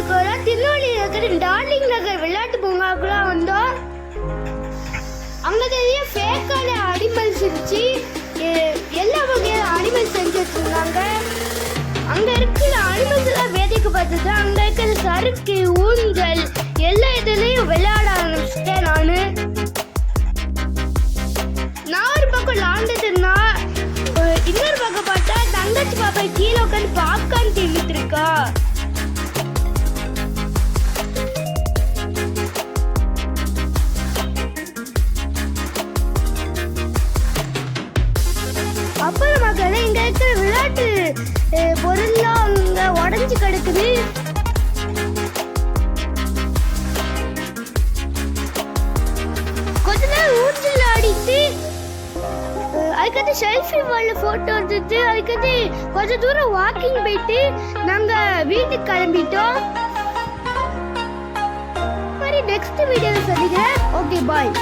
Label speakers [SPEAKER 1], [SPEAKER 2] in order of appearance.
[SPEAKER 1] இருக்கிற திருநெல்வேலியில் இருக்கிற டார்லிங் நகர் விளையாட்டு பூங்காவுக்குலாம் வந்தோம். அங்கே நிறைய ஃபேக்கான அனிமல்ஸ் இருந்துச்சு. எல்லா வகையான அனிமல்ஸ் செஞ்சு வச்சுருந்தாங்க. அங்கே இருக்கிற அனிமல்ஸ் எல்லாம் வேடிக்கை பார்த்துட்டு அங்கே இருக்கிற சறுக்கு ஊஞ்சல் எல்லா இதுலேயும் விளையாட ஆரம்பிச்சிட்டேன். நான் ஒரு பக்கம் விளாண்டுட்டுனா இன்னொரு பக்கம் பார்த்தா தங்கச்சி பாப்பா கீழே உட்காந்து பாப்கார்ன் தின்னுட்டு இருக்கா. அப்புறம் மக்களே இங்க இருக்கிற விளையாட்டு பொருள்லாம் அங்க உடஞ்சி கிடக்குது. கொஞ்ச நேரம் ஊஞ்சல் ஆடிட்டு அதுக்கடுத்து செல்ஃபி வால்ல போட்டோ எடுத்துட்டு அதுக்கடுத்து கொஞ்சம் தூரம் வாக்கிங் போயிட்டு நாங்க வீட்டுக்கு கிளம்பிட்டோம். மாதிரி நெக்ஸ்ட் வீடியோவில் சந்திக்கிறேன். Okay bye.